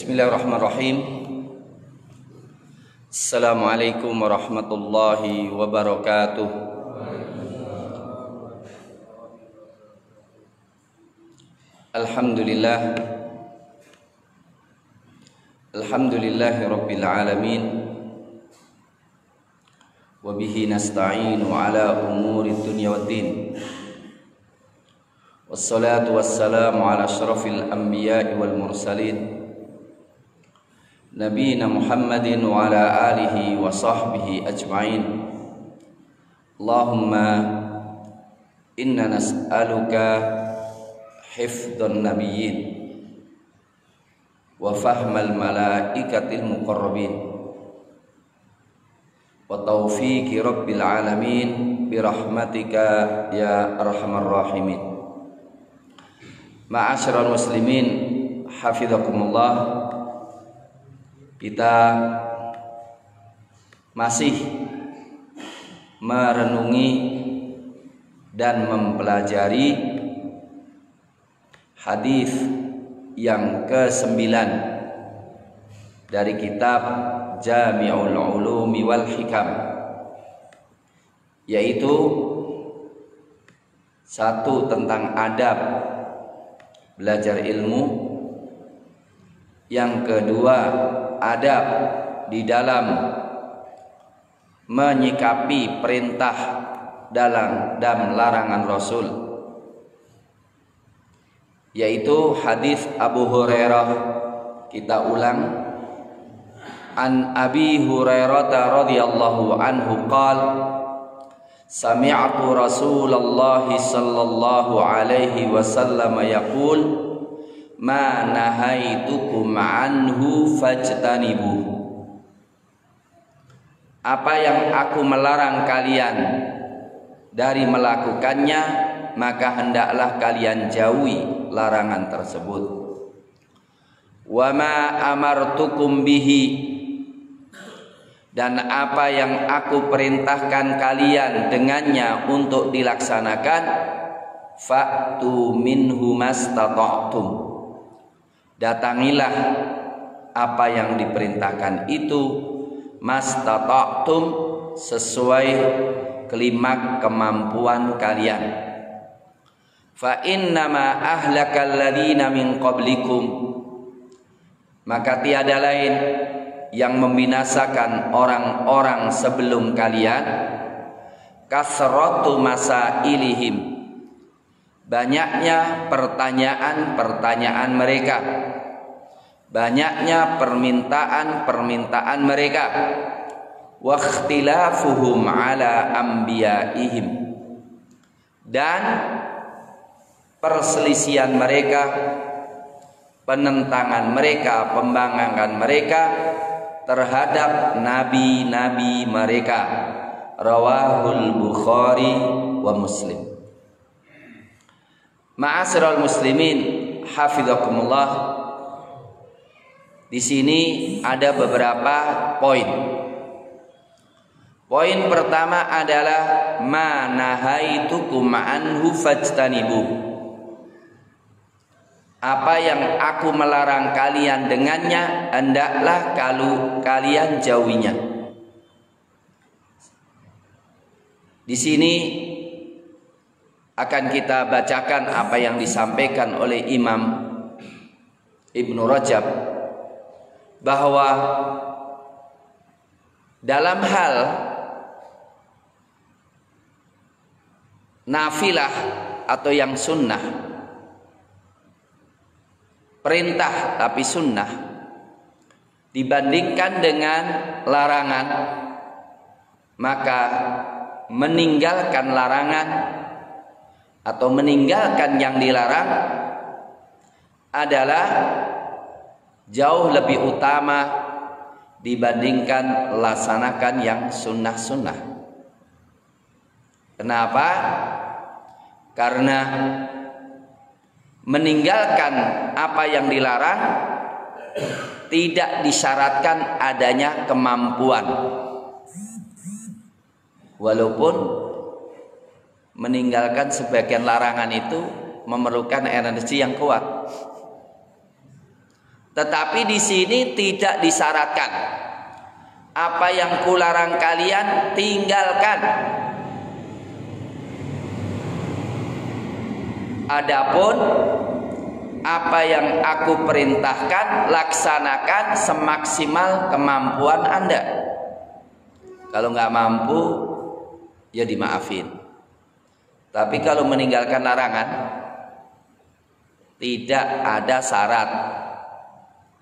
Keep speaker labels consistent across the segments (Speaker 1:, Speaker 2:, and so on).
Speaker 1: Bismillahirrahmanirrahim. Assalamualaikum warahmatullahi wabarakatuh. Alhamdulillah. Alhamdulillahi rabbil alamin. Wa bihi nasta'inu ala umuri dunya waddin. Wassalatu wassalamu ala asyrafil anbiya'i wal mursalin Nabiina Muhammadin wa ala alihi wa sahbihi ajma'in. Allahumma inna nas'aluka hifdhan nabiyyin wa fahmal malaikatil muqarrabin wa taufiqi rabbil alamin birahmatika ya arhamar rahimin. Ma'asyiral muslimin hafizakumullah. Kita masih merenungi dan mempelajari hadis yang ke-9 dari kitab Jami'ul Ulumi wal Hikam, yaitu satu tentang adab belajar ilmu, yang kedua adab di dalam menyikapi perintah dan larangan Rasul, yaitu hadis Abu Hurairah. Kita ulang. An Abi Hurairah radhiyallahu anhu qala sami'tu Rasulullah sallallahu alaihi wasallam yaqul ma nahaitukum anhu fajtanibu. Apa yang aku melarang kalian dari melakukannya, maka hendaklah kalian jauhi larangan tersebut. Wa ma amartukum bihi, dan apa yang aku perintahkan kalian dengannya untuk dilaksanakan, fa'tu minhu mastata'tum, datangilah apa yang diperintahkan itu, mastata'tum, sesuai kelimak kemampuan kalian. Fa innama ahlakal ladzina min qablikum, maka tiada lain yang membinasakan orang-orang sebelum kalian, kasratu masailihim, banyaknya pertanyaan-pertanyaan mereka, banyaknya permintaan-permintaan mereka, wa ikhtilafuhum ala anbiyaihim, dan perselisihan mereka, penentangan mereka, pembangkangan mereka terhadap nabi-nabi mereka. Rawahul Bukhari wa Muslim. Ma'asyiral muslimin hafizakumullah. Di sini ada beberapa poin. Poin pertama adalah ma nahaitukum anhu fajtanibu. Apa yang aku melarang kalian dengannya, hendaklah kalau kalian jauhinya. Di sini akan kita bacakan apa yang disampaikan oleh Imam Ibnu Rajab, bahwa dalam hal nafilah atau yang sunnah, perintah tapi sunnah, dibandingkan dengan larangan, maka meninggalkan larangan atau meninggalkan yang dilarang adalah jauh lebih utama dibandingkan laksanakan yang sunnah-sunnah. Kenapa? Karena meninggalkan apa yang dilarang tidak disyaratkan adanya kemampuan, walaupun meninggalkan sebagian larangan itu memerlukan energi yang kuat. Tetapi di sini tidak disyaratkan. Apa yang kularang kalian tinggalkan. Adapun apa yang aku perintahkan laksanakan semaksimal kemampuan Anda. Kalau nggak mampu ya dimaafin. Tapi kalau meninggalkan larangan tidak ada syarat,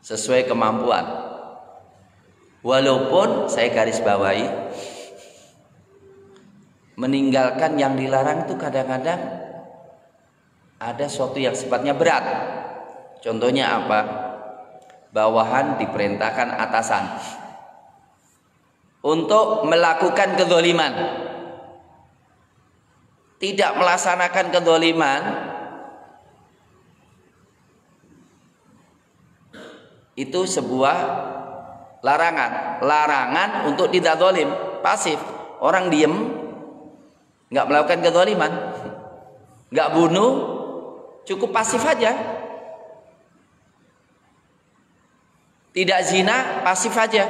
Speaker 1: sesuai kemampuan. Walaupun saya garis bawahi, meninggalkan yang dilarang itu kadang-kadang ada sesuatu yang sifatnya berat. Contohnya apa? Bawahan diperintahkan atasan untuk melakukan kezaliman. Tidak melaksanakan kezaliman itu sebuah larangan untuk tidak zalim, pasif. Orang diem, nggak melakukan kezaliman, nggak bunuh, cukup pasif aja. Tidak zina, pasif aja.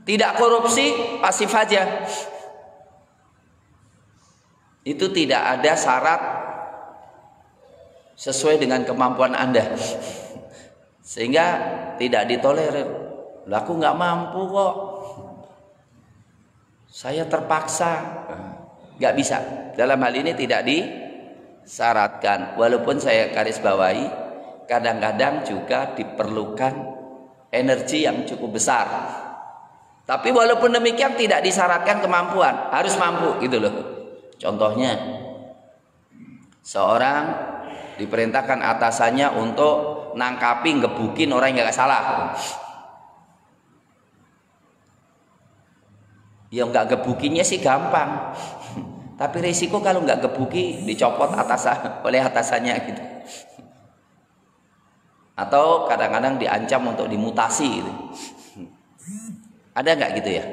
Speaker 1: Tidak korupsi, pasif aja. Itu tidak ada syarat sesuai dengan kemampuan Anda, sehingga tidak ditolerir. Lah aku nggak mampu kok, saya terpaksa. Nggak bisa. Dalam hal ini tidak disyaratkan. Walaupun saya garis bawahi, kadang-kadang juga diperlukan energi yang cukup besar. Tapi walaupun demikian tidak disyaratkan kemampuan, harus mampu gitu loh. Contohnya, seorang diperintahkan atasannya untuk nangkapi, ngebukin orang yang nggak salah. Ya nggak gebukinya sih gampang, tapi risiko kalau nggak gebuki dicopot oleh atasannya gitu. Atau kadang-kadang diancam untuk dimutasi gitu. Ada nggak gitu ya?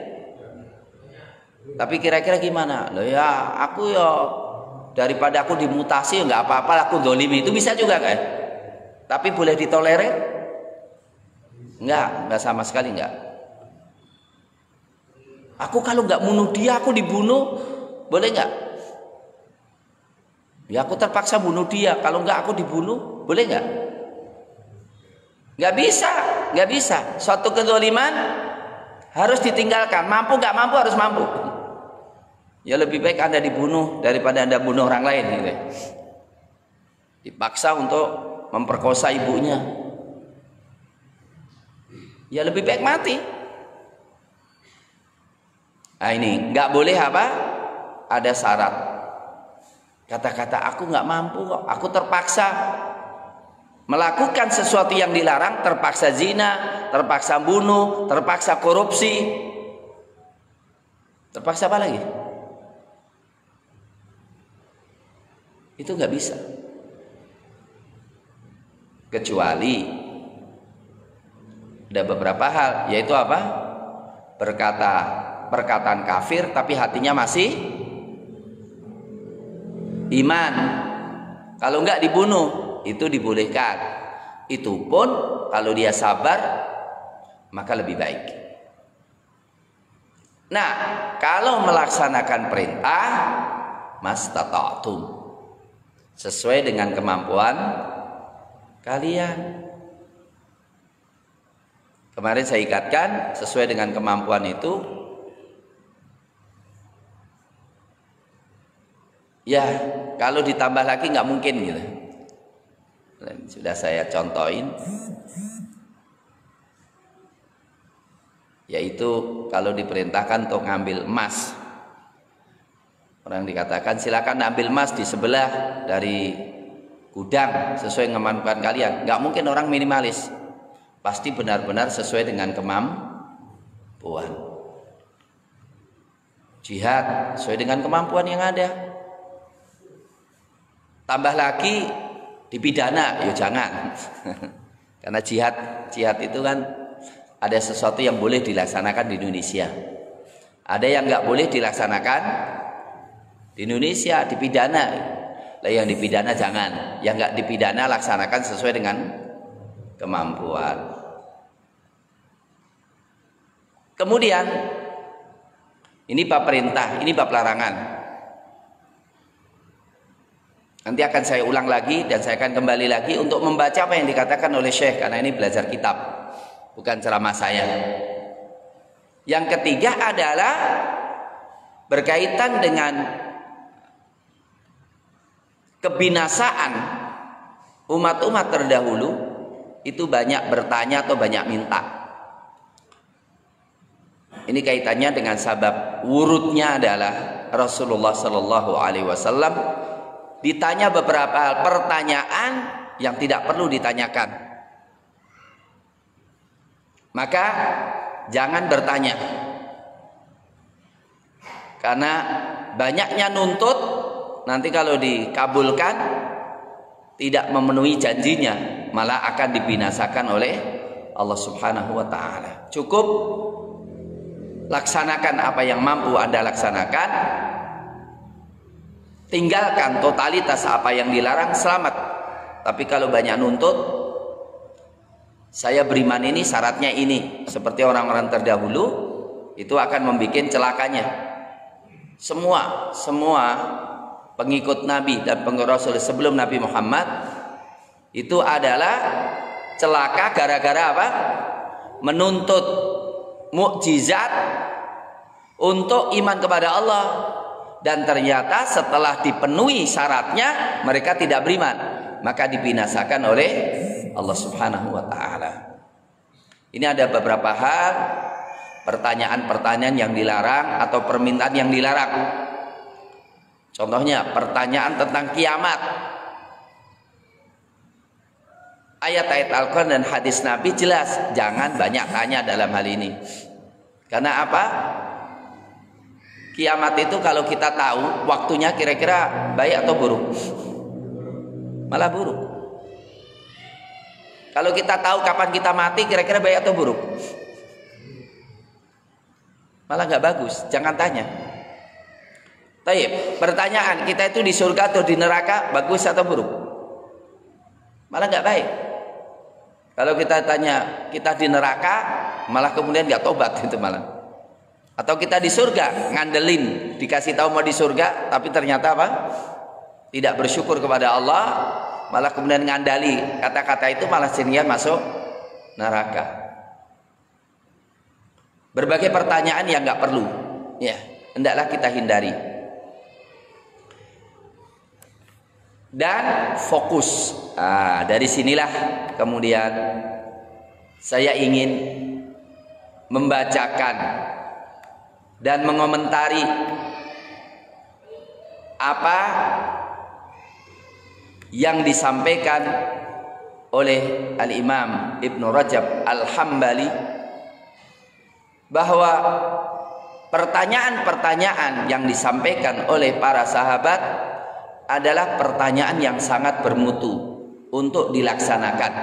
Speaker 1: Tapi kira-kira gimana? Loh ya aku ya daripada aku dimutasi nggak apa-apa aku zalimi, itu bisa juga kan? Tapi boleh ditolerir? Enggak sama sekali enggak. Aku kalau nggak bunuh dia, aku dibunuh, boleh nggak? Ya aku terpaksa bunuh dia, kalau nggak aku dibunuh, boleh nggak? Nggak bisa. Suatu kezaliman harus ditinggalkan. Mampu nggak mampu harus mampu. Ya lebih baik Anda dibunuh daripada Anda bunuh orang lain gitu. Dipaksa untuk memperkosa ibunya. Ya lebih baik mati. Nah ini nggak boleh apa? Ada syarat. Kata-kata aku nggak mampu kok, aku terpaksa melakukan sesuatu yang dilarang, terpaksa zina, terpaksa bunuh, terpaksa korupsi, terpaksa apa lagi? Itu nggak bisa. Kecuali ada beberapa hal, yaitu apa? Perkataan kafir tapi hatinya masih iman. Kalau enggak dibunuh, itu dibolehkan. Itu pun kalau dia sabar maka lebih baik. Nah, kalau melaksanakan perintah mastata'tum, sesuai dengan kemampuan kalian. Kemarin saya ikatkan sesuai dengan kemampuan itu ya, kalau ditambah lagi nggak mungkin gitu. Sudah saya contohin, yaitu kalau diperintahkan untuk ngambil emas, orang dikatakan silakan ambil emas di sebelah dari gudang sesuai kemampuan kalian. Nggak mungkin orang minimalis, pasti benar-benar sesuai dengan kemampuan. Jihad sesuai dengan kemampuan yang ada. Tambah lagi dipidana, ya jangan. Karena jihad itu kan ada sesuatu yang boleh dilaksanakan di Indonesia, ada yang nggak boleh dilaksanakan di Indonesia, dipidana. Lah yang dipidana jangan, yang nggak dipidana laksanakan sesuai dengan kemampuan. Kemudian ini bab perintah, ini bab larangan. Nanti akan saya ulang lagi dan saya akan kembali lagi untuk membaca apa yang dikatakan oleh Syekh, karena ini belajar kitab, bukan ceramah saya. Yang ketiga adalah berkaitan dengan kebinasaan umat-umat terdahulu, itu banyak bertanya atau banyak minta. Ini kaitannya dengan sabab wurudnya adalah Rasulullah Shallallahu Alaihi Wasallam ditanya beberapa hal, pertanyaan yang tidak perlu ditanyakan. Maka jangan bertanya, karena banyaknya nuntut, nanti kalau dikabulkan tidak memenuhi janjinya, malah akan dibinasakan oleh Allah Subhanahu wa Ta'ala. Cukup laksanakan apa yang mampu Anda laksanakan, tinggalkan totalitas apa yang dilarang, selamat. Tapi kalau banyak nuntut, saya beriman ini syaratnya ini, seperti orang-orang terdahulu, itu akan membuat celakanya. Semua pengikut Nabi dan pengikut Rasul sebelum Nabi Muhammad itu adalah celaka gara-gara apa? Menuntut mukjizat untuk iman kepada Allah, dan ternyata setelah dipenuhi syaratnya mereka tidak beriman, maka dibinasakan oleh Allah Subhanahu wa Ta'ala. Ini ada beberapa hal, pertanyaan-pertanyaan yang dilarang atau permintaan yang dilarang. Contohnya pertanyaan tentang kiamat. Ayat-ayat Al-Quran dan hadis Nabi jelas, jangan banyak tanya dalam hal ini. Karena apa? Kiamat itu kalau kita tahu waktunya kira-kira baik atau buruk? Malah buruk. Kalau kita tahu kapan kita mati kira-kira baik atau buruk? Malah nggak bagus, jangan tanya. Taib, pertanyaan, kita itu di surga atau di neraka, bagus atau buruk? Malah nggak baik. Kalau kita tanya kita di neraka, malah kemudian nggak tobat itu malah. Atau kita di surga, ngandelin, dikasih tahu mau di surga, tapi ternyata apa? Tidak bersyukur kepada Allah, malah kemudian ngandali kata-kata itu, malah sinian masuk neraka. Berbagai pertanyaan yang nggak perlu, ya, hendaklah kita hindari. Dan fokus. Dari sinilah kemudian saya ingin membacakan dan mengomentari apa yang disampaikan oleh Al-Imam Ibn Rajab Al-Hambali, bahwa pertanyaan-pertanyaan yang disampaikan oleh para sahabat adalah pertanyaan yang sangat bermutu untuk dilaksanakan.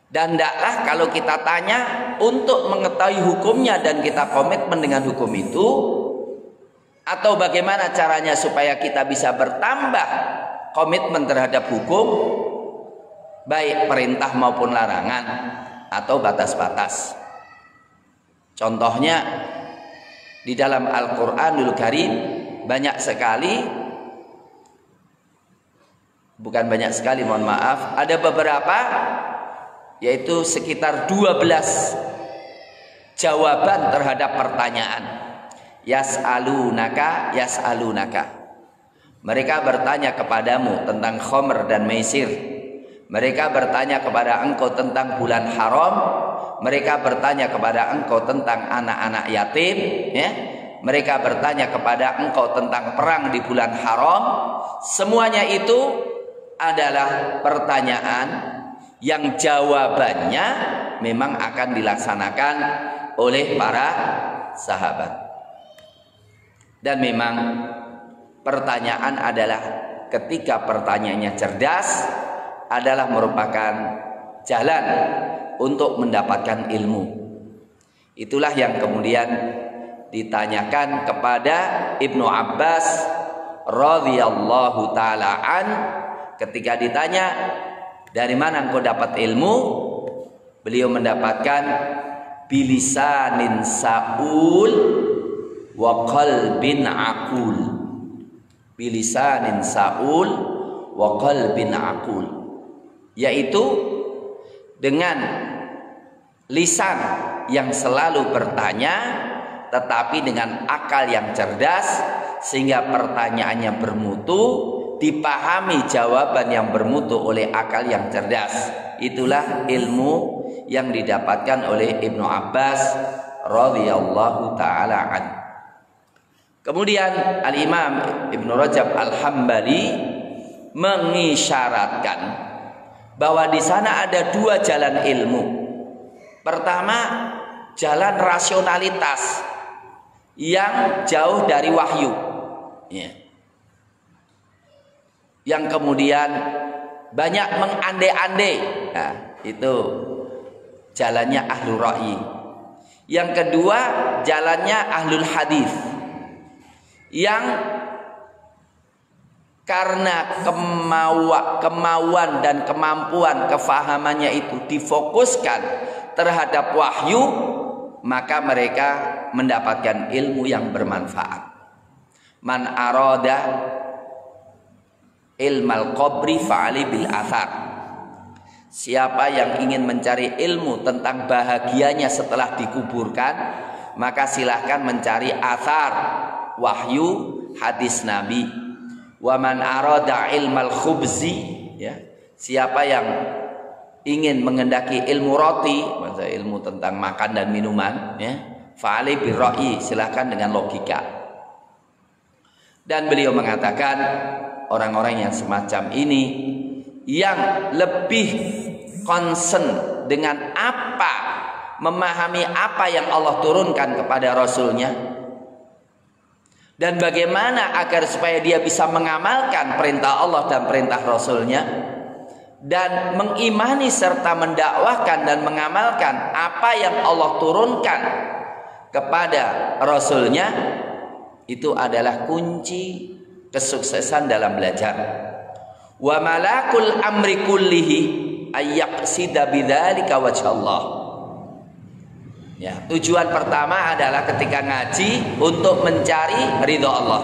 Speaker 1: Dan hendaklah kalau kita tanya untuk mengetahui hukumnya dan kita komitmen dengan hukum itu, atau bagaimana caranya supaya kita bisa bertambah komitmen terhadap hukum, baik perintah maupun larangan atau batas-batas. Contohnya di dalam Al-Qur'anul Karim banyak sekali, bukan banyak sekali, mohon maaf, ada beberapa, yaitu sekitar 12 jawaban terhadap pertanyaan. Yas'alunaka, yas'alunaka. Mereka bertanya kepadamu tentang khamr dan maisir. Mereka bertanya kepada engkau tentang bulan haram. Mereka bertanya kepada engkau tentang anak-anak yatim, ya. Mereka bertanya kepada engkau tentang perang di bulan haram. Semuanya itu adalah pertanyaan yang jawabannya memang akan dilaksanakan oleh para sahabat. Dan memang pertanyaan adalah, ketika pertanyaannya cerdas, adalah merupakan jalan untuk mendapatkan ilmu. Itulah yang kemudian ditanyakan kepada Ibnu Abbas radhiyallahu taala an, ketika ditanya, dari mana engkau dapat ilmu? beliau mendapatkan bilisanin saul wa qalbin aqul. Bilisanin saul wa qalbin aqul, yaitu dengan lisan yang selalu bertanya tetapi dengan akal yang cerdas, sehingga pertanyaannya bermutu, dipahami jawaban yang bermutu oleh akal yang cerdas. Itulah ilmu yang didapatkan oleh Ibnu Abbas radhiyallahu taala an. Kemudian Al-Imam Ibnu Rajab Al-Hambali mengisyaratkan bahwa di sana ada dua jalan ilmu. Pertama, jalan rasionalitas yang jauh dari wahyu, ya. Yang kemudian banyak mengandai-andai, nah, itu jalannya ahlul ra'yi. Yang kedua, jalannya ahlul hadis, yang karena kemauan dan kemampuan kefahamannya itu difokuskan terhadap wahyu, maka mereka mendapatkan ilmu yang bermanfaat. Man arada ilmal qabri fa'ali bil athar. Siapa yang ingin mencari ilmu tentang bahagianya setelah dikuburkan, maka silahkan mencari athar, wahyu, hadis Nabi. Wa man arada ilmal khubzi, ya, siapa yang ingin mengendaki ilmu roti, maksudnya ilmu tentang makan dan minuman, ya, fa'ali bil ra'yi, silahkan dengan logika. Dan beliau mengatakan orang-orang yang semacam ini yang lebih concern dengan apa, memahami apa yang Allah turunkan kepada Rasulnya, dan bagaimana agar supaya dia bisa mengamalkan perintah Allah dan perintah Rasulnya, dan mengimani serta mendakwahkan dan mengamalkan apa yang Allah turunkan kepada Rasulnya, itu adalah kunci kesuksesan dalam belajar. Wa malakul amri kullihi ayyaqsida bidzalika wajhallah. Ya, tujuan pertama adalah ketika ngaji untuk mencari ridha Allah.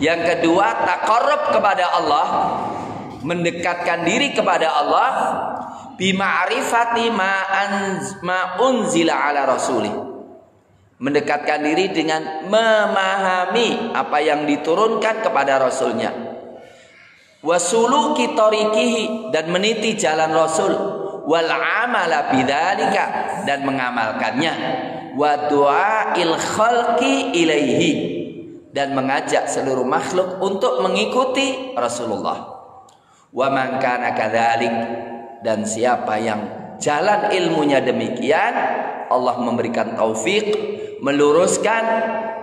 Speaker 1: Yang kedua, taqarrub kepada Allah, mendekatkan diri kepada Allah, bima'rifati ma unzila ala rasulih, mendekatkan diri dengan memahami apa yang diturunkan kepada Rasulnya, wasuluki tariqihi, dan meniti jalan Rasul, wal amala bidzalika, dan mengamalkannya, wa du'ail khalqi ilaihi, dan mengajak seluruh makhluk untuk mengikuti Rasulullah. Wa man kana kadzalik, dan siapa yang jalan ilmunya demikian, Allah memberikan taufik, meluruskan,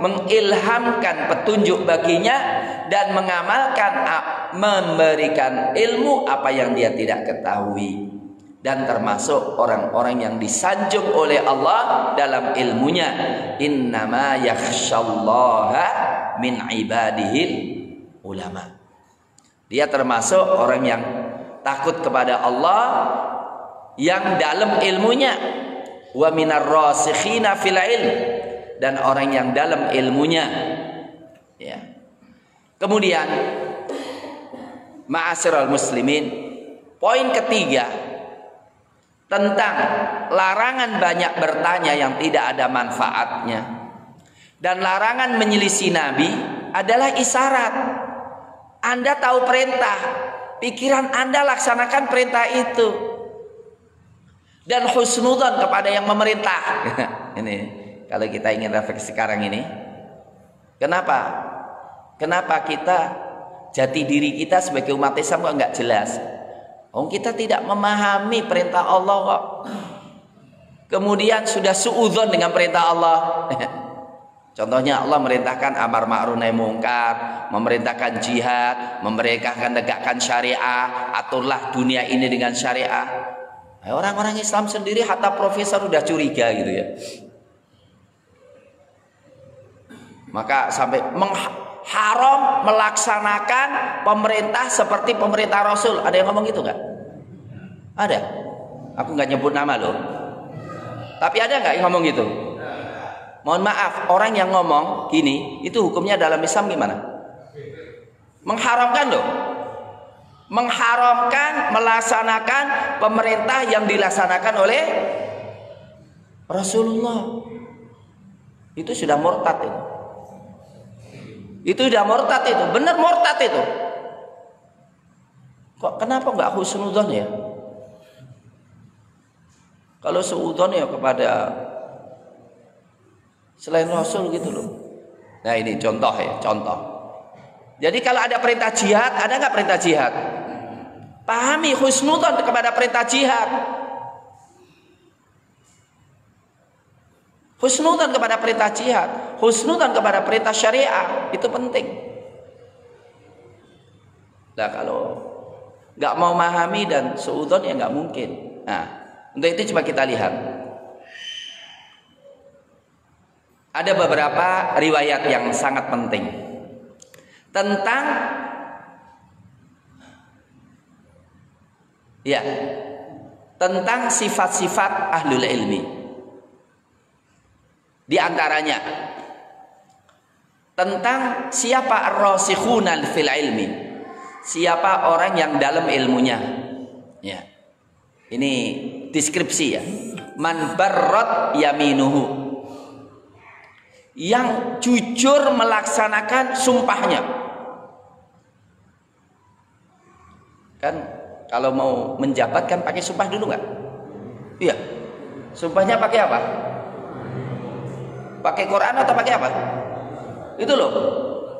Speaker 1: mengilhamkan petunjuk baginya, dan mengamalkan, memberikan ilmu apa yang dia tidak ketahui, dan termasuk orang-orang yang disanjung oleh Allah dalam ilmunya. Innama yakhsyallaha min ibadihil ulama. Dia termasuk orang yang takut kepada Allah yang dalam ilmunya. Wa minar rasikhina fil ilm, dan orang yang dalam ilmunya, ya. Kemudian ma'asyiral muslimin, poin ketiga tentang larangan banyak bertanya yang tidak ada manfaatnya dan larangan menyelisih Nabi adalah isyarat. Anda tahu perintah, pikiran Anda laksanakan perintah itu, dan husnudzon kepada yang memerintah. Ini kalau kita ingin refleksi sekarang ini, kenapa kita jati diri kita sebagai umat Islam kok nggak jelas? Kita tidak memahami perintah Allah kok. Kemudian sudah suudzon dengan perintah Allah. Contohnya Allah merintahkan amar ma'ruf nahi mungkar, memerintahkan jihad, memerintahkan tegakkan syariah, aturlah dunia ini dengan syariah. Orang-orang Islam sendiri, hatta profesor udah curiga gitu ya. Maka sampai haram melaksanakan pemerintah seperti pemerintah Rasul. Ada yang ngomong gitu nggak? Ada. Aku nggak nyebut nama loh. Tapi ada nggak yang ngomong gitu? Mohon maaf, orang yang ngomong gini, itu hukumnya dalam Islam gimana? Mengharamkan loh. Mengharamkan melaksanakan pemerintah yang dilaksanakan oleh Rasulullah. Itu sudah murtad itu. Itu sudah murtad itu, benar murtad itu. Kok kenapa nggak husnudzon ya? Kalau suudzon ya kepada selain Rasul gitu loh. Nah ini contoh ya, contoh. Jadi kalau ada perintah jihad, ada nggak perintah jihad? Pahami husnudzon kepada perintah jihad. Husnudzon kepada perintah jihad, husnudzon kepada perintah syariah, itu penting. Nah kalau nggak mau memahami dan suudzon ya nggak mungkin. Nah untuk itu coba kita lihat. Ada beberapa riwayat yang sangat penting tentang tentang sifat-sifat ahlul ilmi. Di antaranya tentang siapa ar-rasikhuna fil ilmi, siapa orang yang dalam ilmunya. Ya. Ini deskripsi ya. Man barrat yaminuhu, yang jujur melaksanakan sumpahnya. Kan kalau mau menjabat kan pakai sumpah dulu nggak? Iya. Sumpahnya pakai apa? Pakai Quran atau pakai apa? Itu loh.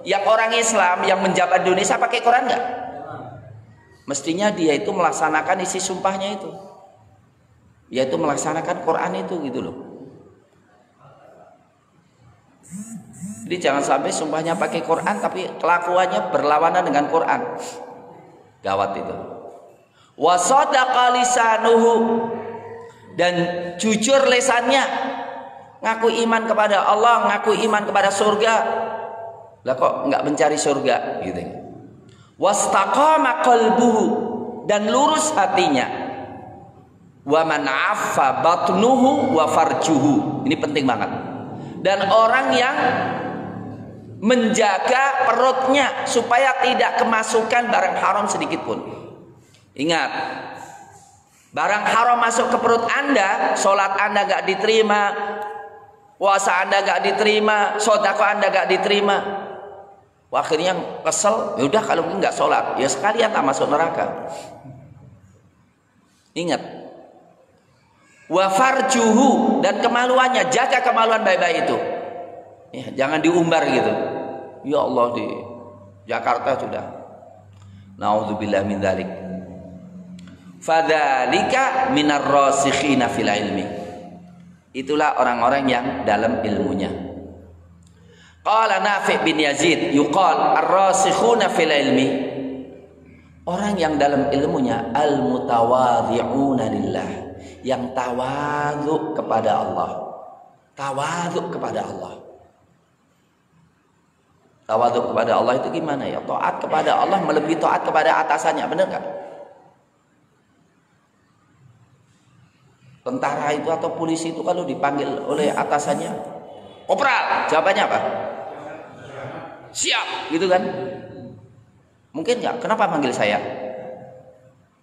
Speaker 1: Yang orang Islam yang menjabat di Indonesia pakai Quran nggak? Mestinya dia itu melaksanakan isi sumpahnya itu, yaitu melaksanakan Quran itu gitu loh. Jadi jangan sampai sumpahnya pakai Quran tapi kelakuannya berlawanan dengan Quran. Gawat itu. Wa sadaqa lisanuhu, dan jujur lisannya, ngaku iman kepada Allah, ngaku iman kepada surga, lah kok nggak mencari surga gitu. Wastaqama qalbuhu, dan lurus hatinya. Wa man affa batnuhu wa farjuhu, ini penting banget. Dan orang yang menjaga perutnya supaya tidak kemasukan barang haram sedikit pun. Ingat, barang haram masuk ke perut Anda, sholat Anda gak diterima, puasa Anda gak diterima, sedekah Anda gak diterima. Wah, akhirnya kesel, ya udah kalau nggak sholat, ya sekalian tak masuk neraka. Ingat, wa farjuhu, dan kemaluannya, jaga kemaluan baik-baik itu. Ya, jangan diumbar gitu. Ya Allah, di Jakarta sudah. Nauzubillah min dzalik. Fadzalika minar rasikhina fil ilmi. Itulah orang-orang yang dalam ilmunya. Qala Nafi' bin Yazid, yuqal ar-rasikhuna fil ilmi, orang yang dalam ilmunya al-mutawadhi'una lillah, yang tawadhu kepada Allah. Tawadhu kepada Allah. Tawadhu kepada Allah itu gimana ya? Taat kepada Allah melebihi taat kepada atasannya, benar nggak? Tentara itu atau polisi itu kalau dipanggil oleh atasannya, kopral, jawabannya apa? Siap, gitu kan? Mungkin nggak? Kenapa manggil saya?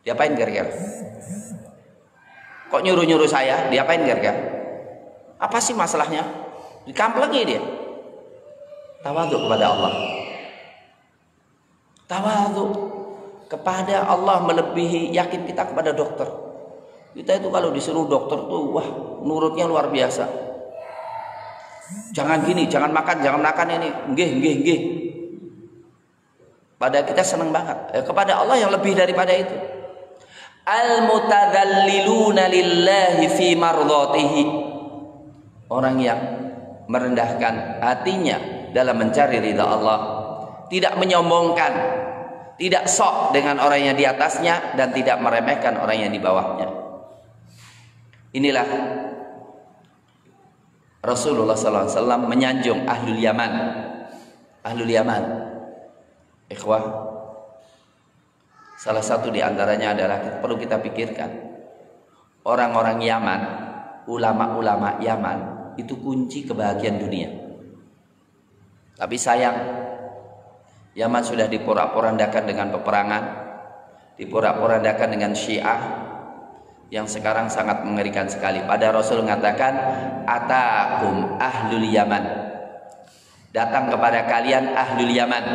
Speaker 1: Diapain kira-kira? Kok nyuruh-nyuruh saya? Diapain kira-kira? Apa sih masalahnya? Dikamplengi dia. Tawadhu kepada Allah. Tawadhu kepada Allah melebihi yakin kita kepada dokter. Kita itu kalau disuruh dokter tuh, wah, nurutnya luar biasa. Jangan gini, jangan makan ini. Nggih. Pada kita senang banget. Kepada Allah yang lebih daripada itu. Al-mutadzalliluna lillahi fi mardhatihi. Orang yang merendahkan hatinya dalam mencari ridha Allah, tidak menyombongkan, tidak sok dengan orang yang di atasnya, dan tidak meremehkan orang yang di bawahnya. Inilah Rasulullah SAW menyanjung ahlul Yaman. Ahlul Yaman, ikhwah, salah satu di antaranya adalah perlu kita pikirkan, orang-orang Yaman, ulama-ulama Yaman itu kunci kebahagiaan dunia. Tapi sayang, Yaman sudah diporak-porandakan dengan peperangan, diporak-porandakan dengan Syiah yang sekarang sangat mengerikan sekali. Pada Rasul mengatakan, atakum ahlul Yaman, datang kepada kalian ahlul Yaman,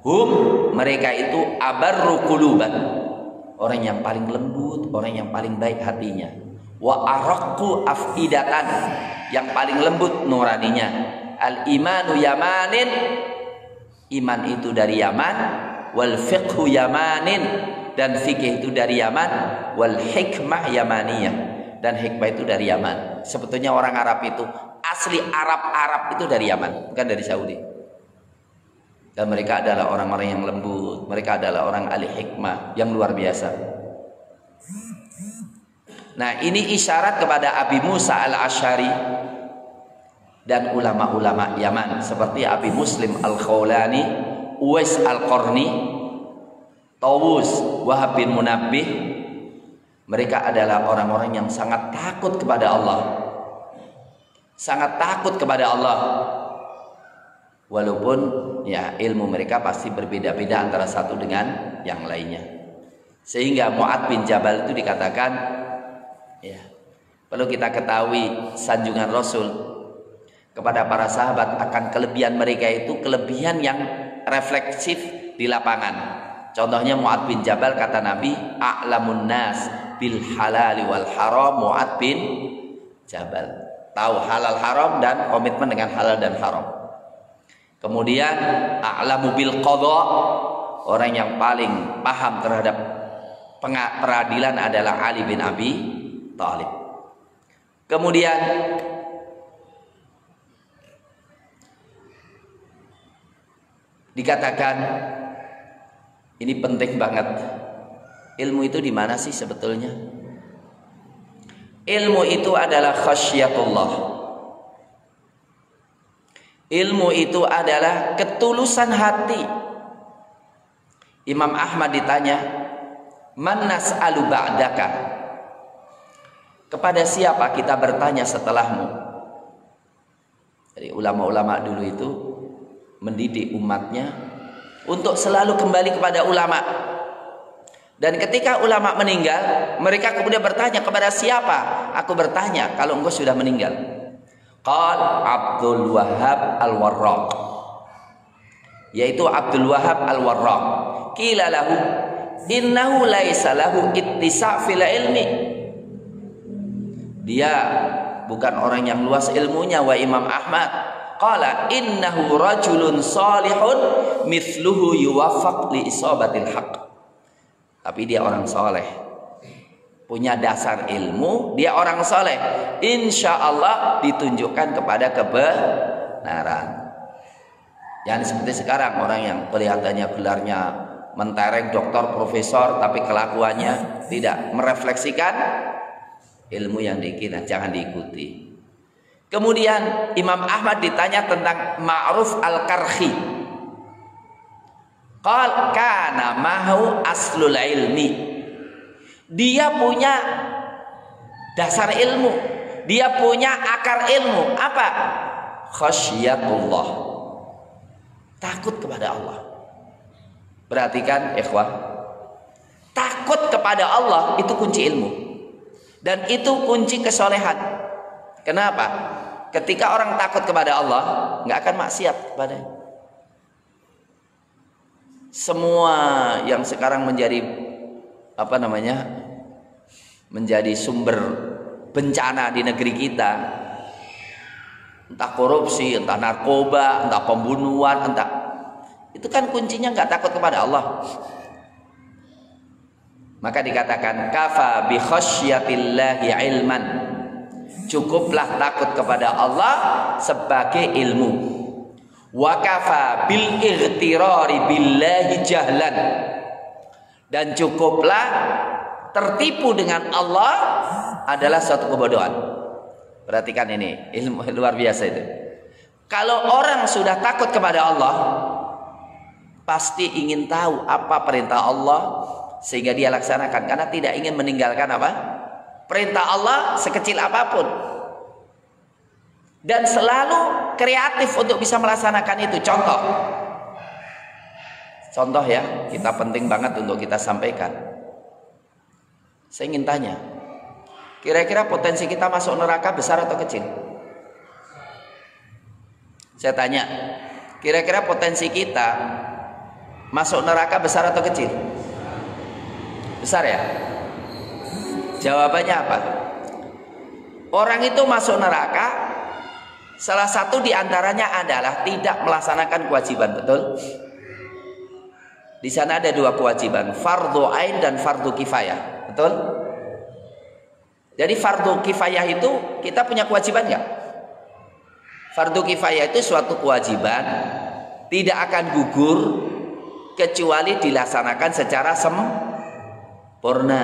Speaker 1: hum, mereka itu abarru quluban, orang yang paling lembut, orang yang paling baik hatinya, wa araqqu afidatan, yang paling lembut nuraninya. Al imanu yamanin, iman itu dari Yaman, wal fiqhu yamanin, dan fikih itu dari Yaman, wal hikmah yamaniyah, dan hikmah itu dari Yaman. Sebetulnya orang Arab itu asli Arab itu dari Yaman, bukan dari Saudi. Dan mereka adalah orang-orang yang lembut, mereka adalah orang ahli hikmah yang luar biasa. Nah, ini isyarat kepada Abi Musa al-Asy'ari dan ulama-ulama Yaman seperti Abi Muslim al-Khawlani, Uwais al-Qarni, Tawus, Wahab bin Munabbih. Mereka adalah orang-orang yang sangat takut kepada Allah, sangat takut kepada Allah. Walaupun ya ilmu mereka pasti berbeda-beda antara satu dengan yang lainnya. Sehingga Mu'adz bin Jabal itu dikatakan, ya, perlu kita ketahui sanjungan Rasul kepada para sahabat akan kelebihan mereka itu kelebihan yang refleksif di lapangan. Contohnya Mu'adz bin Jabal, kata Nabi, a'lamun nas bil halali wal haram Mu'adz bin Jabal. Tahu halal haram dan komitmen dengan halal dan haram. Kemudian a'lamu bil qadha, orang yang paling paham terhadap peradilan adalah Ali bin Abi Thalib. Kemudian dikatakan, ini penting banget. Ilmu itu di mana sih sebetulnya? Ilmu itu adalah khasyatullah. Ilmu itu adalah ketulusan hati. Imam Ahmad ditanya, man nas'alu ba'daka, kepada siapa kita bertanya setelahmu? Jadi ulama-ulama dulu itu mendidik umatnya untuk selalu kembali kepada ulama. Dan ketika ulama meninggal, mereka kemudian bertanya, kepada siapa aku bertanya kalau engkau sudah meninggal? Qal Abdul Wahhab al-Warraq, yaitu Abdul Wahhab al-Warraq. Qila lahu innahu laisa lahu ittisa' fil ilmi, dia bukan orang yang luas ilmunya, wa Imam Ahmad. Qala innahu rajulun salihun mithluhu yuwaffaq li isabatil haqq, tapi dia orang soleh, punya dasar ilmu, dia orang soleh, insya Allah ditunjukkan kepada kebenaran. Jangan seperti sekarang, orang yang kelihatannya gelarnya mentereng, doktor, profesor, tapi kelakuannya tidak merefleksikan ilmu yang dikira, jangan diikuti. Kemudian Imam Ahmad ditanya tentang Ma'ruf al-Karhi. Qal kana mahu aslul ilmi, dia punya dasar ilmu, dia punya akar ilmu. Apa? Khasyatullah, takut kepada Allah. Perhatikan ikhwah, takut kepada Allah itu kunci ilmu, dan itu kunci kesolehan. Kenapa? Ketika orang takut kepada Allah, nggak akan maksiat kepadanya. Semua yang sekarang menjadi menjadi sumber bencana di negeri kita, entah korupsi, entah narkoba, entah pembunuhan, itu kan kuncinya nggak takut kepada Allah. Maka dikatakan kafa bi khasyatillahi ilman, cukuplah takut kepada Allah sebagai ilmu. Wa kafa bil ightirari billahi jahlan, dan cukuplah tertipu dengan Allah adalah suatu kebodohan. Perhatikan ini, ilmu luar biasa itu. Kalau orang sudah takut kepada Allah, pasti ingin tahu apa perintah Allah sehingga dia laksanakan, karena tidak ingin meninggalkan apa? perintah Allah sekecil apapun. Dan selalu kreatif untuk bisa melaksanakan itu. Contoh ya, kita penting banget untuk kita sampaikan. Saya ingin tanya, kira-kira potensi kita masuk neraka besar atau kecil? Saya tanya, kira-kira potensi kita masuk neraka besar atau kecil? Besar ya? Jawabannya apa? Orang itu masuk neraka, salah satu diantaranya adalah tidak melaksanakan kewajiban, betul? Di sana ada dua kewajiban, fardhu ain dan fardhu kifayah, betul? Jadi fardhu kifayah itu kita punya kewajiban nggak? Fardhu kifayah itu suatu kewajiban, tidak akan gugur kecuali dilaksanakan secara sempurna.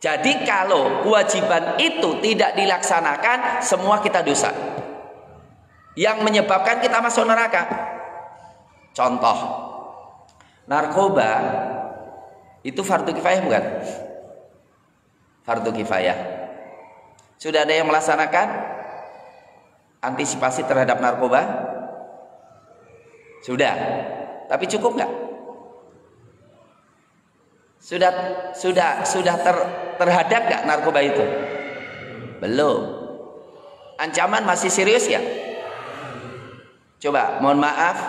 Speaker 1: Jadi kalau kewajiban itu tidak dilaksanakan, semua kita dosa, yang menyebabkan kita masuk neraka. Contoh, narkoba itu fardu kifayah bukan? Fardu kifayah. Sudah ada yang melaksanakan antisipasi terhadap narkoba? Sudah. Tapi cukup nggak? Sudah terhadap nggak narkoba itu? Belum. Ancaman masih serius ya? Coba, mohon maaf,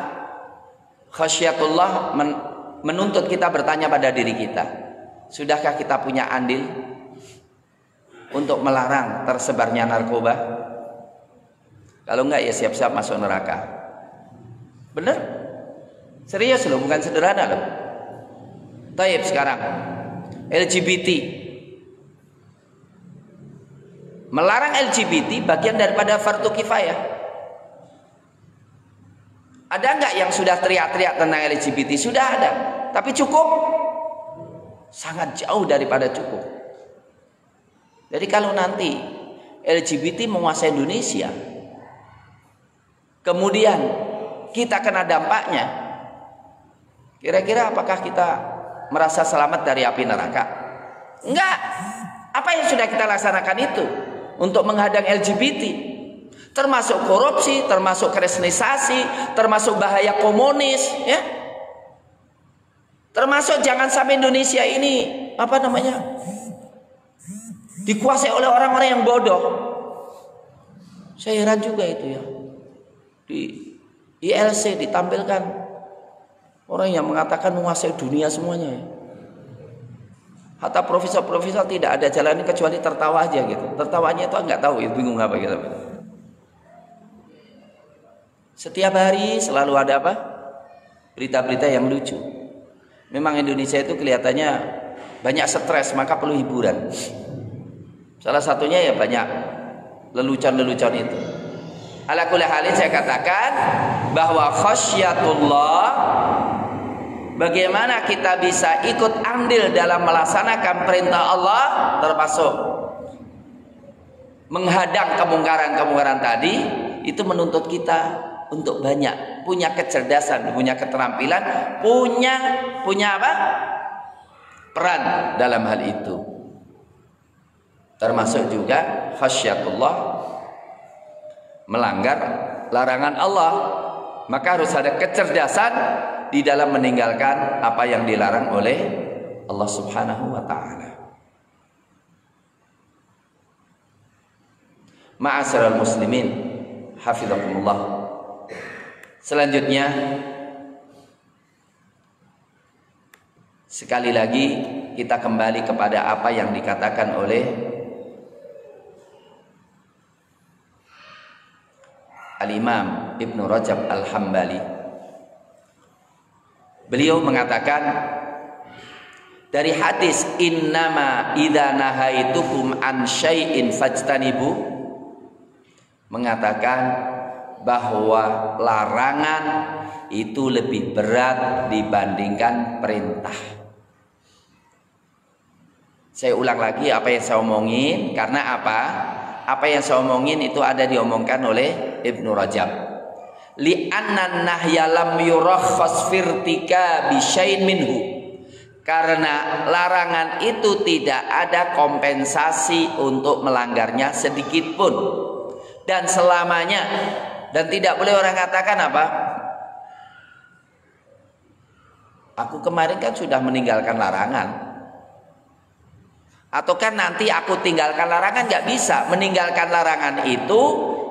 Speaker 1: khasyatullah menuntut kita bertanya pada diri kita, sudahkah kita punya andil untuk melarang tersebarnya narkoba? Kalau enggak ya siap-siap masuk neraka. Bener? Serius loh, bukan sederhana loh. Taib sekarang LGBT, melarang LGBT bagian daripada fardu kifayah. Ada nggak yang sudah teriak-teriak tentang LGBT? Sudah ada, tapi cukup? Sangat jauh daripada cukup. Jadi kalau nanti LGBT menguasai Indonesia, kemudian kita kena dampaknya, kira-kira apakah kita merasa selamat dari api neraka? Enggak. Apa yang sudah kita laksanakan itu untuk menghadang LGBT? Termasuk korupsi, termasuk kristenisasi, termasuk bahaya komunis, ya. Termasuk jangan sampai Indonesia ini dikuasai oleh orang-orang yang bodoh. Saya heran juga itu ya. Di ILC ditampilkan orang yang mengatakan menguasai dunia semuanya ya. Hatta profesor-profesor tidak ada jalan kecuali tertawa aja gitu. Tertawanya itu nggak tahu, bingung apa gitu. Setiap hari selalu ada apa? Berita-berita yang lucu. Memang Indonesia itu kelihatannya banyak stres, maka perlu hiburan. Salah satunya ya banyak lelucon-lelucon itu. Ala kulli halin saya katakan bahwa khasyatullah, bagaimana kita bisa ikut andil dalam melaksanakan perintah Allah, termasuk menghadang kemungkaran-kemungkaran tadi, itu menuntut kita untuk banyak punya kecerdasan, punya keterampilan, punya apa? Peran dalam hal itu. Termasuk juga khasyatullah, melanggar larangan Allah, maka harus ada kecerdasan di dalam meninggalkan apa yang dilarang oleh Allah Subhanahu wa taala. Ma'asyiral muslimin, hafizakumullah. Selanjutnya, sekali lagi kita kembali kepada apa yang dikatakan oleh Al-Imam Ibnu Rajab Al-Hambali. Beliau mengatakan dari hadis innama idza nahaitukum an syai'in fajtanibu, mengatakan bahwa larangan itu lebih berat dibandingkan perintah. Saya ulang lagi apa yang saya omongin, karena apa yang saya omongin itu ada diomongkan oleh Ibnu Rajab. Li'anna nahya lam yurakhas firtika bi syai'in minhu, Karena larangan itu tidak ada kompensasi untuk melanggarnya sedikit pun dan selamanya. Dan tidak boleh orang katakan apa? Aku kemarin kan sudah meninggalkan larangan. Atau kan nanti aku tinggalkan larangan, nggak bisa. Meninggalkan larangan itu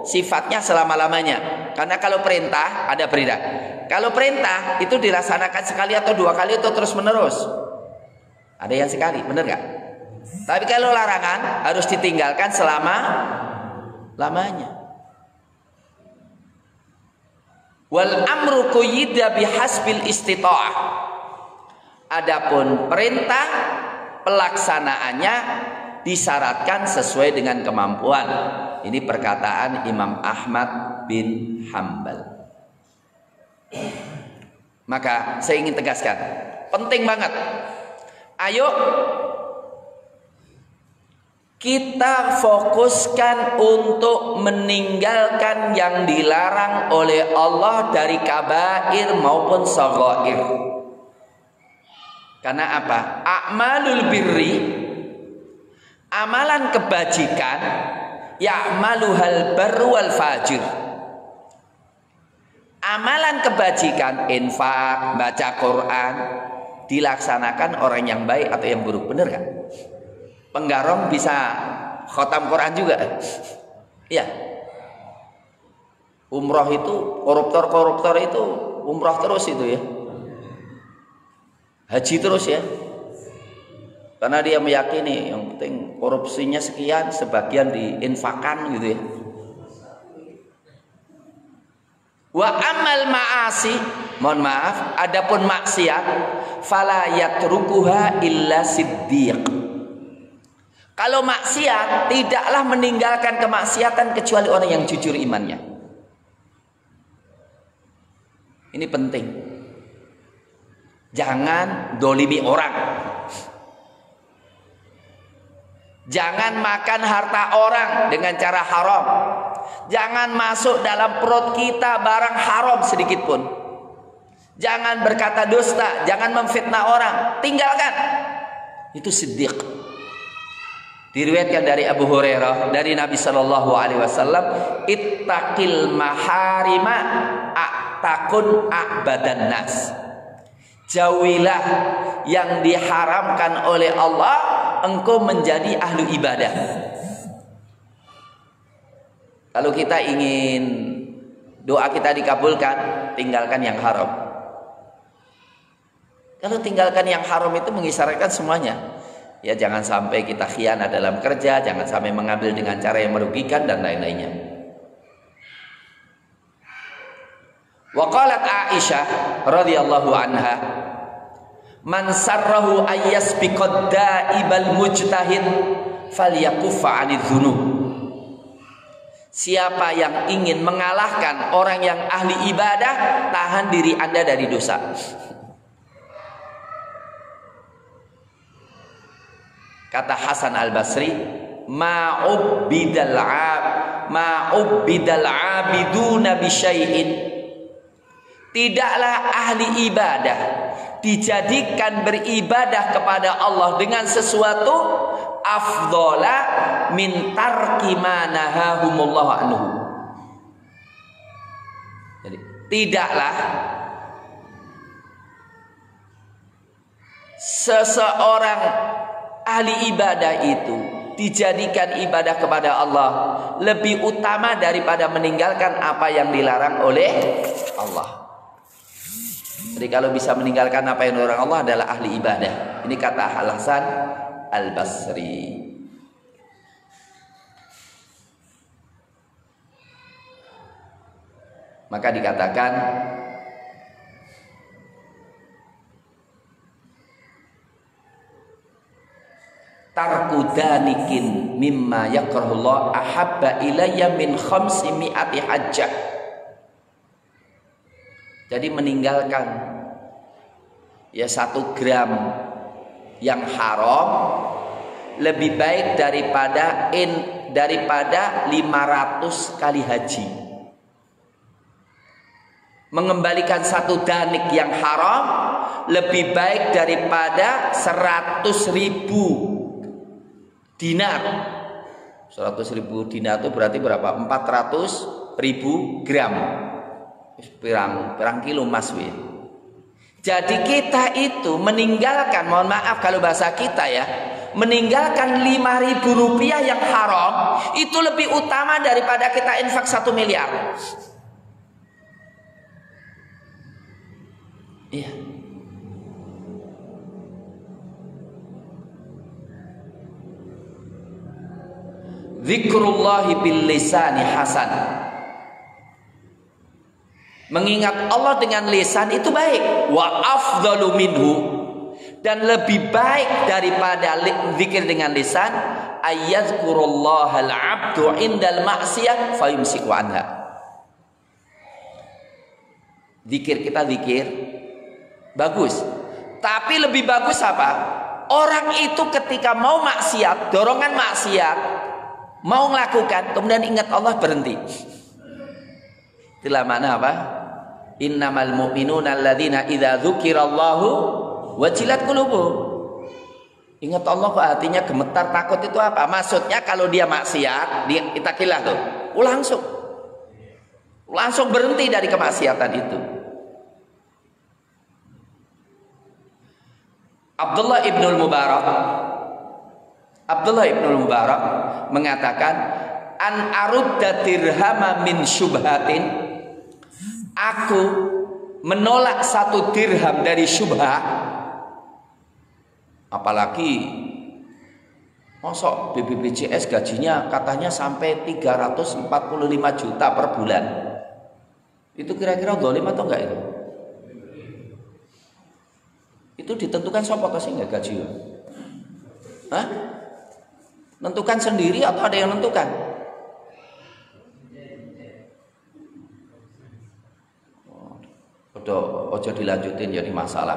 Speaker 1: sifatnya selama-lamanya. Karena kalau perintah ada perintah. Kalau perintah itu dilaksanakan sekali atau dua kali atau terus menerus. Ada yang sekali, bener nggak? Tapi kalau larangan harus ditinggalkan selama-lamanya. Wal amru quyida bihasbil istita'ah. Adapun perintah pelaksanaannya disyaratkan sesuai dengan kemampuan. Ini perkataan Imam Ahmad bin Hambal. Maka saya ingin tegaskan, penting banget. Ayo kita fokuskan untuk meninggalkan yang dilarang oleh Allah dari kabair maupun shaghair. Karena apa? A'malul birri, amalan kebajikan, ya'maluhal barru wal fajir. Amalan kebajikan, infak, baca Quran, dilaksanakan orang yang baik atau yang buruk, benar kan? Penggarong bisa khotam Quran juga. Iya. Umroh itu, koruptor-koruptor itu umroh terus itu ya. Haji terus ya. Karena dia meyakini yang penting korupsinya sekian, sebagian diinfakan gitu ya. Wa amal ma'asi, mohon maaf, adapun maksiat, fala yatrukuha illa siddiq. Kalau maksiat, tidaklah meninggalkan kemaksiatan kecuali orang yang jujur imannya. Ini penting. Jangan dolimi orang. Jangan makan harta orang dengan cara haram. Jangan masuk dalam perut kita barang haram sedikit pun. Jangan berkata dusta, jangan memfitnah orang. Tinggalkan. Itu siddiq. Diriwayatkan dari Abu Hurairah dari Nabi Shallallahu Alaihi Wasallam, ittaqil maharima a'takun a'badan nas. Jauhilah yang diharamkan oleh Allah, engkau menjadi ahlu ibadah. Kalau kita ingin doa kita dikabulkan, tinggalkan yang haram. Kalau tinggalkan yang haram itu mengisyaratkan semuanya. Ya, jangan sampai kita khianat dalam kerja, jangan sampai mengambil dengan cara yang merugikan dan lain-lainnya. Wa qalat Aisyah radhiyallahu anha, man sarrahu ayyasbiqad daibal mujtahid falyakuffa 'anidz dzunub. Siapa yang ingin mengalahkan orang yang ahli ibadah, tahan diri Anda dari dosa. Kata Hasan Al-Basri, ma'ubbidal abiduna bisyai'in. Tidaklah ahli ibadah dijadikan beribadah kepada Allah dengan sesuatu afdhala min tarki ma nahahumullahu anhu. Jadi tidaklah seseorang ahli ibadah itu dijadikan ibadah kepada Allah lebih utama daripada meninggalkan apa yang dilarang oleh Allah. Jadi kalau bisa meninggalkan apa yang dilarang Allah adalah ahli ibadah. Ini kata Hasan Al-Basri. Maka dikatakan tarkudanikin mimma yakrahullah ahabba ilayya min 500 hajjah. Jadi meninggalkan ya 1 gram yang haram lebih baik daripada 500 kali haji. Mengembalikan 1 danik yang haram lebih baik daripada 100.000 dinar. 100.000 dinar itu berarti berapa? 400.000 gram. Pirang kilo emas wih. Jadi kita itu meninggalkan, mohon maaf kalau bahasa kita ya, meninggalkan 5.000 rupiah yang haram itu lebih utama daripada kita infak 1 miliar. Iya. Zikrullahi bil lisani hasan. Mengingat Allah dengan lisan itu baik. Wa afdalu minhu, dan lebih baik daripada zikir dengan lisan ayyazkurullahal abdu indal ma'siyah fayumsiku anha. Zikir kita zikir bagus, tapi lebih bagus apa? Orang itu ketika mau maksiat, dorongan maksiat, mau melakukan, kemudian ingat Allah, berhenti. Itulah makna apa? Innamal mu'minuna alladzina idza dzukirallahu wajilat qulubuhum. Ingat Allah kok hatinya gemetar, takut itu apa? Maksudnya kalau dia maksiat, dia itakilah tuh, langsung berhenti dari kemaksiatan itu. Abdullah ibnul Mubarak mengatakan, an arudda dirhama min syubhatin, aku menolak 1 dirham dari syubhah. Apalagi mosok BPJS gajinya katanya sampai 345 juta per bulan. Itu kira-kira zalim atau enggak itu? Itu ditentukan siapa kasih enggak gaji? Hah? Nentukan sendiri atau ada yang nentukan? Ojo dilanjutin jadi masalah.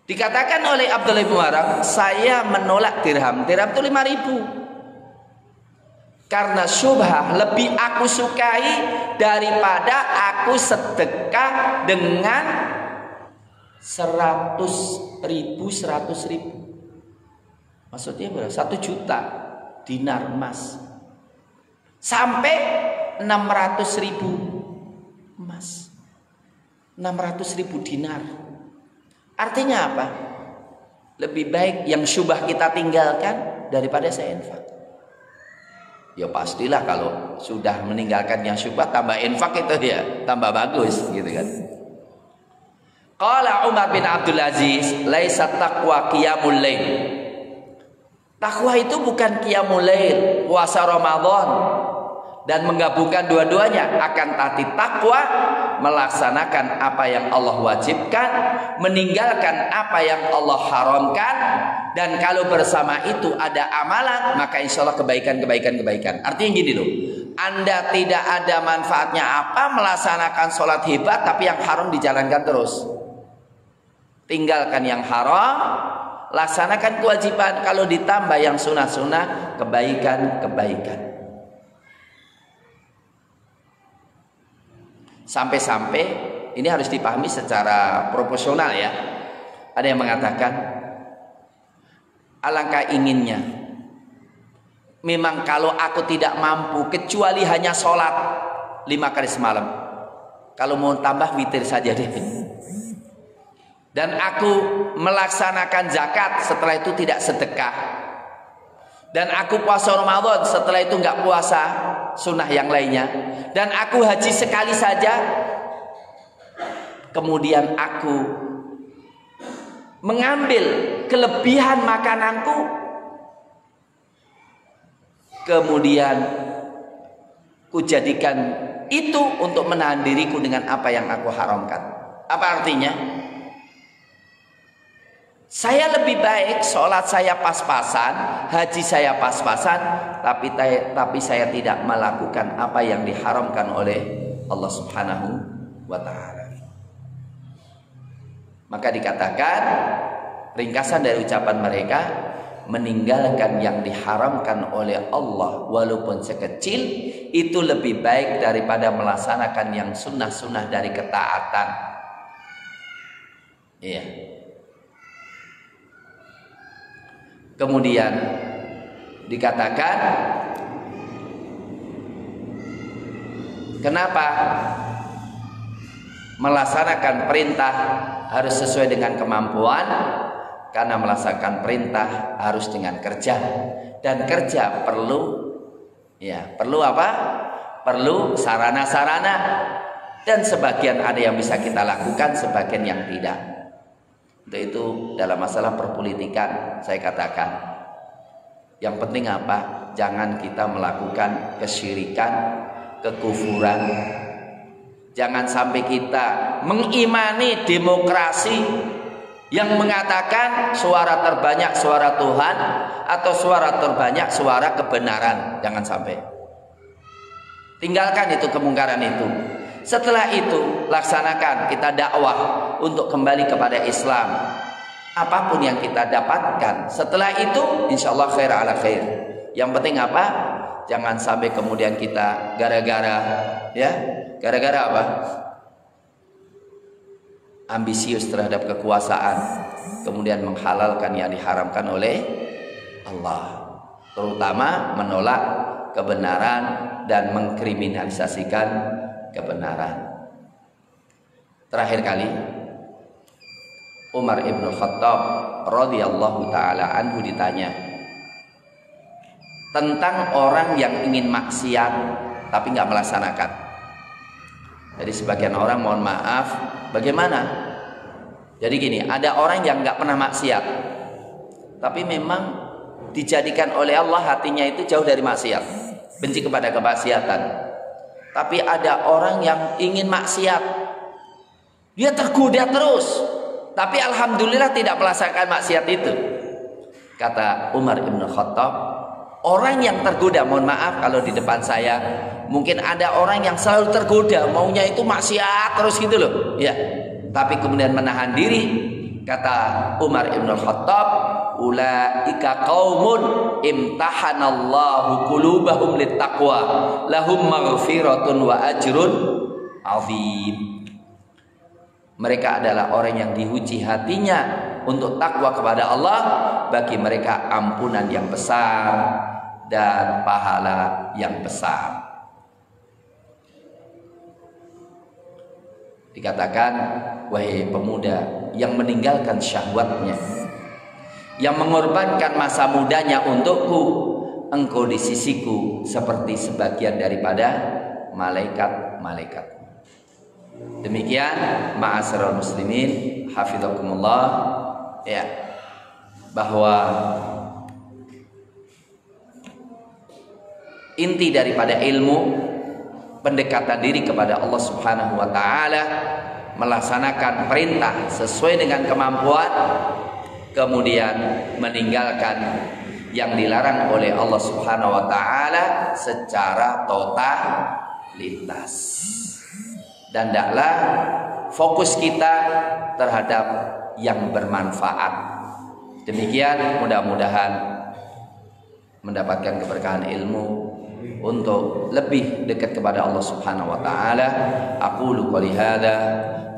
Speaker 1: Dikatakan oleh Abdullah bin Mubarak, saya menolak dirham. Dirham itu 5.000. Karena syubhah lebih aku sukai daripada aku sedekah dengan 100.000. Maksudnya berapa? 1 juta dinar emas sampai 600.000 emas, 600.000 dinar. Artinya apa? Lebih baik yang syubhah kita tinggalkan daripada saya infak. Ya pastilah kalau sudah meninggalkan yang syubhah tambah infak itu ya tambah bagus gitu kan. Qala Umar bin Abdul Aziz, laisa taqwa qiyamul lail. Takwa itu bukan qiyamul lail, puasa Ramadan dan menggabungkan dua-duanya, akan tapi takwa melaksanakan apa yang Allah wajibkan, meninggalkan apa yang Allah haramkan, dan kalau bersama itu ada amalan maka insya Allah kebaikan. Artinya gini loh, Anda tidak ada manfaatnya apa melaksanakan sholat hebat tapi yang haram dijalankan terus. Tinggalkan yang haram, laksanakan kewajiban, kalau ditambah yang sunnah-sunnah, kebaikan. Sampai-sampai ini harus dipahami secara proporsional ya. Ada yang mengatakan, alangkah inginnya memang kalau aku tidak mampu kecuali hanya sholat 5 kali semalam, kalau mau tambah witir saja deh. Dan aku melaksanakan zakat, setelah itu tidak sedekah. Dan aku puasa Ramadan, setelah itu nggak puasa sunnah yang lainnya. Dan aku haji sekali saja. Kemudian aku mengambil kelebihan makananku, kemudian kujadikan itu untuk menahan diriku dengan apa yang aku haramkan. Apa artinya? Saya lebih baik sholat saya pas-pasan, haji saya pas-pasan, tapi saya tidak melakukan apa yang diharamkan oleh Allah Subhanahu wa Ta'ala. Maka dikatakan, ringkasan dari ucapan mereka, meninggalkan yang diharamkan oleh Allah walaupun sekecil itu lebih baik daripada melaksanakan yang sunnah-sunnah dari ketaatan. Iya. Kemudian dikatakan, kenapa melaksanakan perintah harus sesuai dengan kemampuan? Karena melaksanakan perintah harus dengan kerja, dan kerja perlu apa? Perlu sarana-sarana, dan sebagian ada yang bisa kita lakukan, sebagian yang tidak. Untuk itu dalam masalah perpolitikan saya katakan, yang penting apa? Jangan kita melakukan kesyirikan, kekufuran. Jangan sampai kita mengimani demokrasi yang mengatakan suara terbanyak suara Tuhan, atau suara terbanyak suara kebenaran. Jangan sampai. Tinggalkan itu kemungkaran itu. Setelah itu laksanakan kita dakwah untuk kembali kepada Islam. Apapun yang kita dapatkan setelah itu, insya Allah khair ala khair. Yang penting apa? Jangan sampai kemudian kita gara-gara apa? Ambisius terhadap kekuasaan, kemudian menghalalkan yang diharamkan oleh Allah, terutama menolak kebenaran dan mengkriminalisasikan kebenaran. Terakhir kali Umar ibn Khattab radhiyallahu taala anhu ditanya tentang orang yang ingin maksiat tapi nggak melaksanakan. Jadi sebagian orang, mohon maaf, bagaimana? Jadi gini, ada orang yang nggak pernah maksiat, tapi memang dijadikan oleh Allah hatinya itu jauh dari maksiat, benci kepada kemaksiatan. Tapi ada orang yang ingin maksiat, dia tergoda terus, tapi alhamdulillah tidak melaksanakan maksiat itu. Kata Umar ibn Khattab, orang yang tergoda, mohon maaf kalau di depan saya mungkin ada orang yang selalu tergoda, maunya itu maksiat terus gitu loh, ya. Tapi kemudian menahan diri. Kata Umar ibn Khattab, ulaika qaumun imtahanallahu qulubahum littaqwa lahum maghfiratun wa ajrun azim. Mereka adalah orang yang diuji hatinya untuk takwa kepada Allah, bagi mereka ampunan yang besar dan pahala yang besar. Dikatakan, wahai pemuda yang meninggalkan syahwatnya, yang mengorbankan masa mudanya untukku, engkau di sisiku seperti sebagian daripada malaikat-malaikat. Demikian ma'asyiral muslimin hafizakumullah, ya, bahwa inti daripada ilmu, pendekatan diri kepada Allah Subhanahu wa taala, melaksanakan perintah sesuai dengan kemampuan, kemudian meninggalkan yang dilarang oleh Allah Subhanahu wa taala secara totalitas. Dan hendaklah fokus kita terhadap yang bermanfaat. Demikian, mudah-mudahan mendapatkan keberkahan ilmu untuk lebih dekat kepada Allah Subhanahu wa taala. Aqulu qouli hadza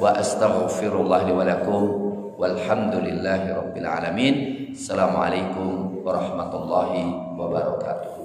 Speaker 1: wa astaghfirullah li wa lakum walhamdulillahi rabbil alamin. Assalamualaikum warahmatullahi wabarakatuh.